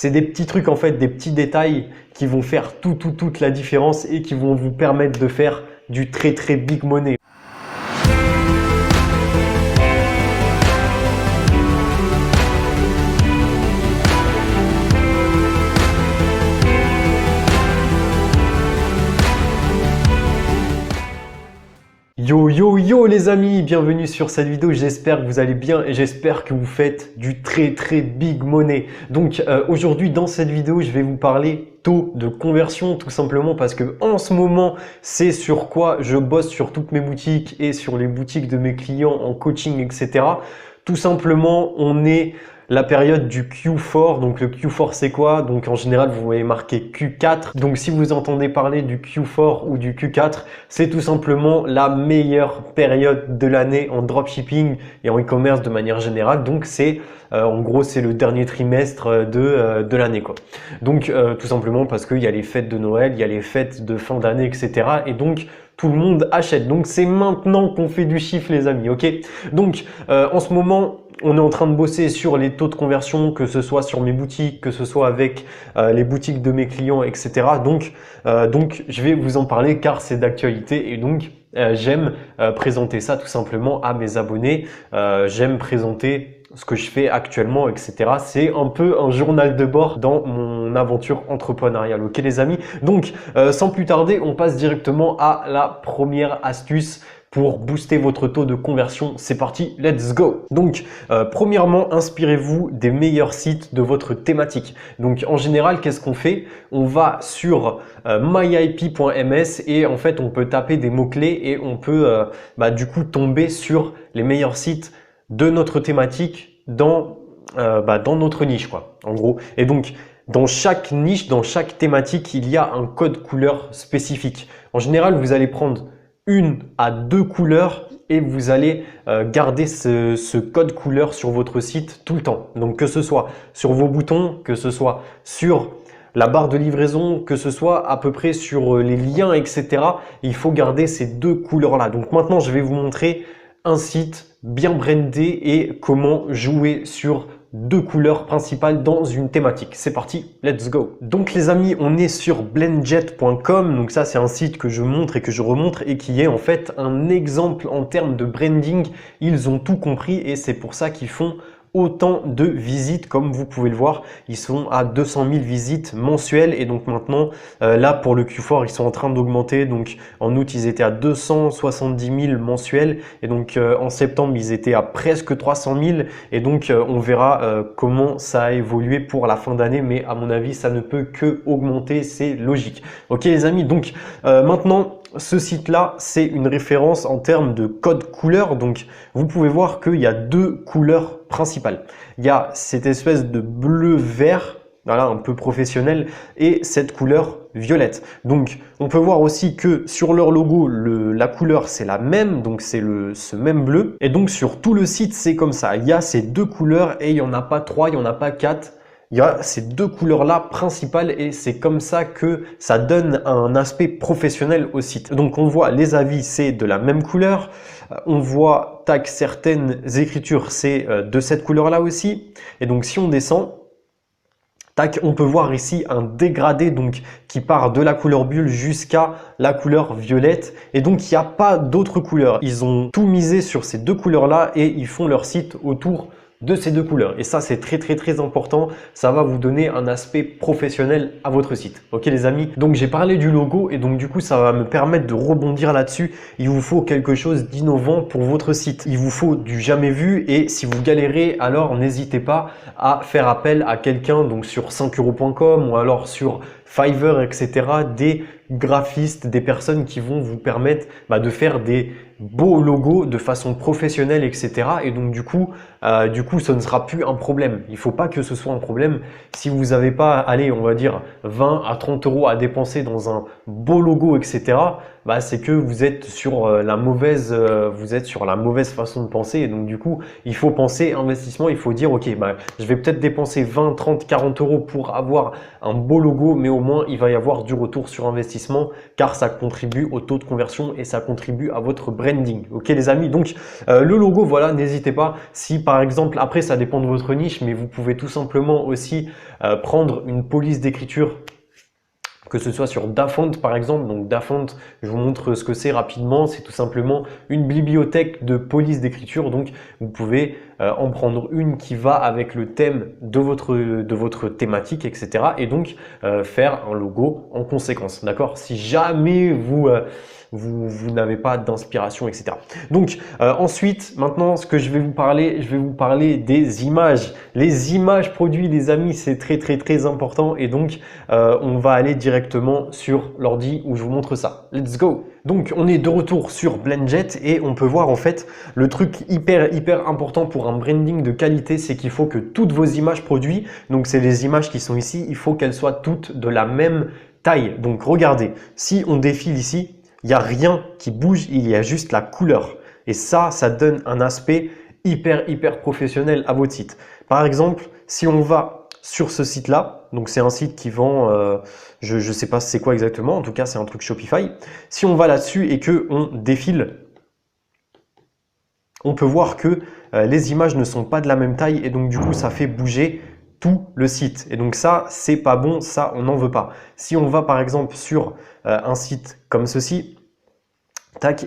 C'est des petits trucs en fait, des petits détails qui vont faire toute la différence et qui vont vous permettre de faire du très big money. Yo les amis, bienvenue sur cette vidéo, j'espère que vous allez bien et j'espère que vous faites du très big money. Donc aujourd'hui dans cette vidéo, je vais vous parler taux de conversion tout simplement parce que en ce moment, c'est sur quoi je bosse sur toutes mes boutiques et sur les boutiques de mes clients en coaching, etc. Tout simplement, on est la période du Q4, donc le Q4 c'est quoi? Donc en général vous voyez marqué Q4, donc si vous entendez parler du Q4 ou du Q4, c'est tout simplement la meilleure période de l'année en dropshipping et en e-commerce de manière générale, donc c'est en gros c'est le dernier trimestre de l'année quoi. Donc tout simplement parce qu'il y a les fêtes de Noël, il y a les fêtes de fin d'année, etc. et donc tout le monde achète, donc c'est maintenant qu'on fait du chiffre les amis, ok? Donc en ce moment on est en train de bosser sur les taux de conversion, que ce soit sur mes boutiques, que ce soit avec les boutiques de mes clients, etc. Donc je vais vous en parler car c'est d'actualité et donc j'aime présenter ça tout simplement à mes abonnés. J'aime présenter ce que je fais actuellement, etc. C'est un peu un journal de bord dans mon aventure entrepreneuriale. Ok les amis? Donc sans plus tarder, on passe directement à la première astuce pour booster votre taux de conversion. C'est parti, let's go! Donc, premièrement, inspirez-vous des meilleurs sites de votre thématique. Donc, en général, qu'est-ce qu'on fait? On va sur myip.ms et en fait, on peut taper des mots-clés et on peut du coup tomber sur les meilleurs sites de notre thématique dans notre niche, quoi, en gros. Et donc, dans chaque niche, dans chaque thématique, il y a un code couleur spécifique. En général, vous allez prendre 1 à 2 couleurs et vous allez garder ce code couleur sur votre site tout le temps. Donc que ce soit sur vos boutons, que ce soit sur la barre de livraison, que ce soit à peu près sur les liens, etc. Il faut garder ces 2 couleurs-là. Donc maintenant, je vais vous montrer un site bien brandé et comment jouer sur 2 couleurs principales dans une thématique. C'est parti, let's go! Donc les amis, on est sur blendjet.com. Donc ça, c'est un site que je montre et que je remontre et qui est en fait un exemple en termes de branding. Ils ont tout compris et c'est pour ça qu'ils font autant de visites comme vous pouvez le voir. Ils sont à 200 000 visites mensuelles et donc maintenant là pour le Q4 ils sont en train d'augmenter. Donc en août ils étaient à 270 000 mensuels et donc en septembre ils étaient à presque 300 000 et donc on verra comment ça a évolué pour la fin d'année, mais à mon avis ça ne peut que augmenter, c'est logique. Ok les amis, donc maintenant ce site-là, c'est une référence en termes de code couleur. Donc, vous pouvez voir qu'il y a 2 couleurs principales. Il y a cette espèce de bleu-vert, voilà, un peu professionnel, et cette couleur violette. Donc, on peut voir aussi que sur leur logo, la couleur, c'est la même. Donc, c'est ce même bleu. Et donc, sur tout le site, c'est comme ça. Il y a ces 2 couleurs et il n'y en a pas 3, il n'y en a pas 4. Il y a ces 2 couleurs-là principales et c'est comme ça que ça donne un aspect professionnel au site. Donc on voit les avis, c'est de la même couleur. On voit tac, certaines écritures, c'est de cette couleur-là aussi. Et donc si on descend, tac, on peut voir ici un dégradé donc qui part de la couleur bulle jusqu'à la couleur violette. Et donc il n'y a pas d'autres couleurs. Ils ont tout misé sur ces 2 couleurs-là et ils font leur site autour de ces 2 couleurs. Et ça, c'est très important. Ça va vous donner un aspect professionnel à votre site. Ok les amis? Donc j'ai parlé du logo et donc du coup, ça va me permettre de rebondir là-dessus. Il vous faut quelque chose d'innovant pour votre site. Il vous faut du jamais vu et si vous galérez, alors n'hésitez pas à faire appel à quelqu'un donc sur 5euros.com ou alors sur Fiverr, etc. des graphistes, des personnes qui vont vous permettre de faire des beaux logos de façon professionnelle, etc. Et donc du coup, ce ne sera plus un problème. Il ne faut pas que ce soit un problème. Si vous n'avez pas, allez, on va dire 20 à 30 euros à dépenser dans un beau logo, etc., bah, c'est que vous êtes sur vous êtes sur la mauvaise façon de penser. Et donc du coup, il faut penser investissement. Il faut dire, ok, bah, je vais peut-être dépenser 20, 30, 40 euros pour avoir un beau logo, mais au moins il va y avoir du retour sur investissement, car ça contribue au taux de conversion et ça contribue à votre branding. Ok les amis, donc le logo, voilà, n'hésitez pas. Si par exemple, après ça dépend de votre niche, mais vous pouvez tout simplement aussi prendre une police d'écriture, que ce soit sur Dafont par exemple. Donc Dafont, je vous montre ce que c'est rapidement. C'est tout simplement une bibliothèque de police d'écriture. Donc vous pouvez en prendre une qui va avec le thème de votre thématique, etc. Et donc faire un logo en conséquence. D'accord? Si jamais vous n'avez pas d'inspiration, etc. Donc ensuite, maintenant, ce que je vais vous parler des images. Les images produits, les amis, c'est très très très important. Et donc, on va aller directement sur l'ordi où je vous montre ça. Let's go! Donc, on est de retour sur Blendjet et on peut voir en fait le truc hyper important pour un branding de qualité, c'est qu'il faut que toutes vos images produits, donc c'est les images qui sont ici, il faut qu'elles soient toutes de la même taille. Donc, regardez, si on défile ici, il n'y a rien qui bouge, il y a juste la couleur. Et ça donne un aspect hyper professionnel à votre site. Par exemple, si on va sur ce site-là, donc c'est un site qui vend, je ne sais pas c'est quoi exactement, en tout cas c'est un truc Shopify. Si on va là-dessus et que on défile, on peut voir que les images ne sont pas de la même taille et donc du coup ça fait bouger tout le site. Et donc ça, c'est pas bon, ça on n'en veut pas. Si on va par exemple sur un site comme ceci, tac,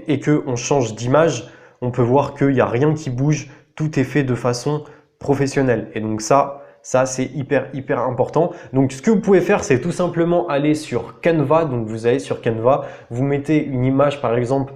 et que on change d'image, on peut voir qu'il n'y a rien qui bouge, tout est fait de façon professionnelle. Et donc ça c'est hyper important. Donc ce que vous pouvez faire, c'est tout simplement aller sur Canva. Donc vous allez sur Canva, vous mettez une image par exemple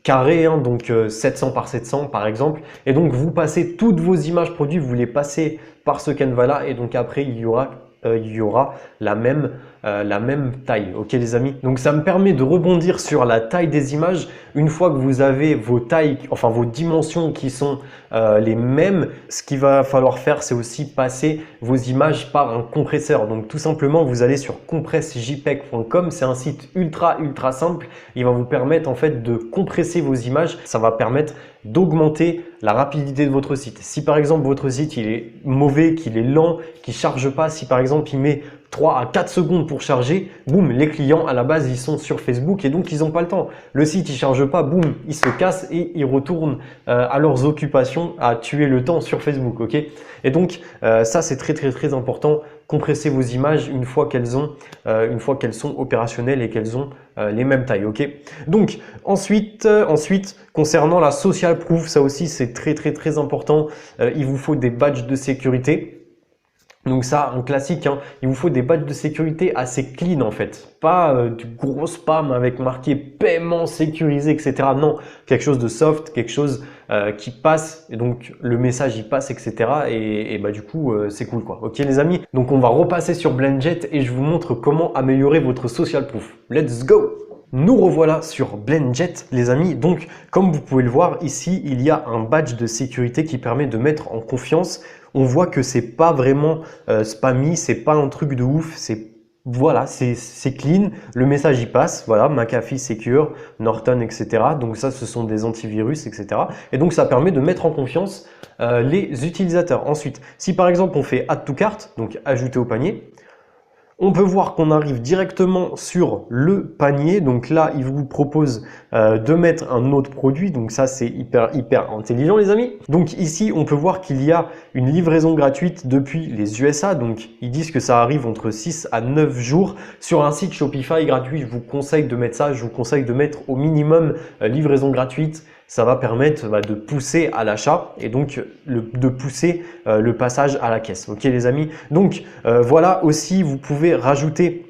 carré, hein, donc 700 par 700 par exemple, et donc vous passez toutes vos images produits, vous les passez par ce Canva là, et donc après il y aura la même taille. Ok les amis, donc ça me permet de rebondir sur la taille des images. Une fois que vous avez vos tailles, enfin vos dimensions qui sont les mêmes, ce qu'il va falloir faire, c'est aussi passer vos images par un compresseur. Donc tout simplement, vous allez sur compressjpeg.com, c'est un site ultra simple. Il va vous permettre en fait de compresser vos images. Ça va permettre d'augmenter la rapidité de votre site. Si par exemple votre site il est mauvais, qu'il est lent, qu'il charge pas, si par exemple il met 3 à 4 secondes pour charger, boum, les clients à la base ils sont sur Facebook et donc ils n'ont pas le temps. Le site il charge pas, boum, ils se cassent et ils retournent à leurs occupations, à tuer le temps sur Facebook, ok? Et donc ça c'est très important. Compressez vos images une fois qu'elles sont opérationnelles et qu'elles ont les mêmes tailles, ok? Donc ensuite concernant la social proof, ça aussi c'est très important. Il vous faut des badges de sécurité. Donc ça, un classique, hein. Il vous faut des badges de sécurité assez clean en fait. Pas du gros spam avec marqué paiement sécurisé, etc. Non, quelque chose de soft, quelque chose qui passe. Et donc le message il passe, etc. Et bah du coup c'est cool quoi. Ok les amis. Donc on va repasser sur Blendjet et je vous montre comment améliorer votre social proof. Let's go! Nous revoilà sur Blendjet les amis. Donc comme vous pouvez le voir ici, il y a un badge de sécurité qui permet de mettre en confiance. On voit que c'est pas vraiment spammy, c'est pas un truc de ouf, voilà, c'est clean, le message y passe, voilà, McAfee Secure, Norton, etc. Donc ça, ce sont des antivirus, etc. Et donc ça permet de mettre en confiance les utilisateurs. Ensuite, si par exemple on fait Add to Cart, donc ajouter au panier, on peut voir qu'on arrive directement sur le panier. Donc là, il vous propose de mettre un autre produit. Donc ça, c'est hyper intelligent, les amis. Donc ici, on peut voir qu'il y a une livraison gratuite depuis les USA. Donc ils disent que ça arrive entre 6 à 9 jours. Sur un site Shopify gratuit, je vous conseille de mettre ça. Je vous conseille de mettre au minimum livraison gratuite. Ça va permettre de pousser à l'achat et donc de pousser le passage à la caisse. Ok les amis. Donc voilà, aussi vous pouvez rajouter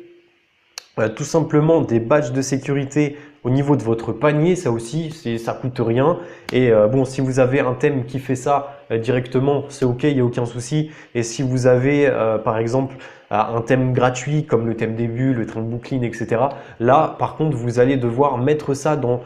tout simplement des badges de sécurité au niveau de votre panier. Ça aussi, ça coûte rien. Et bon, si vous avez un thème qui fait ça directement, c'est ok, il n'y a aucun souci. Et si vous avez par exemple un thème gratuit comme le thème début, le thème booking, etc. Là, par contre, vous allez devoir mettre ça dans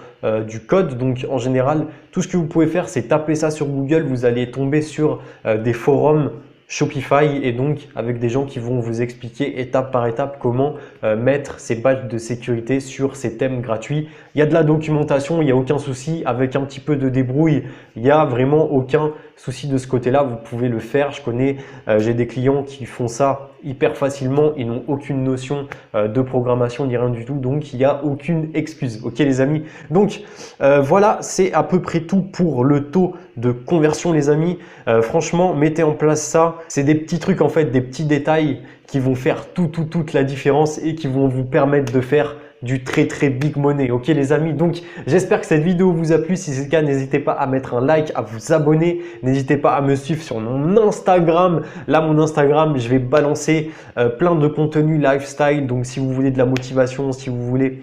du code. Donc, en général, tout ce que vous pouvez faire, c'est taper ça sur Google. Vous allez tomber sur des forums Shopify et donc avec des gens qui vont vous expliquer étape par étape comment mettre ces badges de sécurité sur ces thèmes gratuits. Il y a de la documentation, il n'y a aucun souci. Avec un petit peu de débrouille, il n'y a vraiment aucun souci de ce côté-là. Vous pouvez le faire. Je connais, j'ai des clients qui font ça hyper facilement. Ils n'ont aucune notion de programmation ni rien du tout. Donc, il n'y a aucune excuse. Ok les amis? Donc, voilà, c'est à peu près tout pour le taux de conversion les amis. Franchement, mettez en place ça. C'est des petits trucs en fait, des petits détails qui vont faire toute la différence et qui vont vous permettre de faire du très big money. Ok les amis, donc j'espère que cette vidéo vous a plu. Si c'est le cas, n'hésitez pas à mettre un like, à vous abonner. N'hésitez pas à me suivre sur mon Instagram. Là, mon Instagram, je vais balancer plein de contenu lifestyle. Donc si vous voulez de la motivation, si vous voulez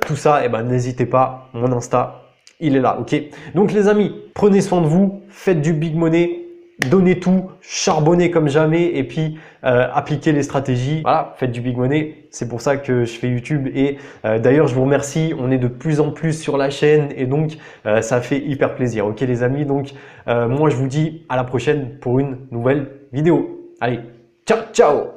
tout ça, eh ben, n'hésitez pas. Mon Insta, il est là. Ok. Donc les amis, prenez soin de vous, faites du big money. Donnez tout, charbonnez comme jamais et puis appliquez les stratégies. Voilà, faites du big money. C'est pour ça que je fais YouTube et d'ailleurs je vous remercie. On est de plus en plus sur la chaîne et donc ça fait hyper plaisir. Ok les amis, donc moi je vous dis à la prochaine pour une nouvelle vidéo. Allez, ciao ciao.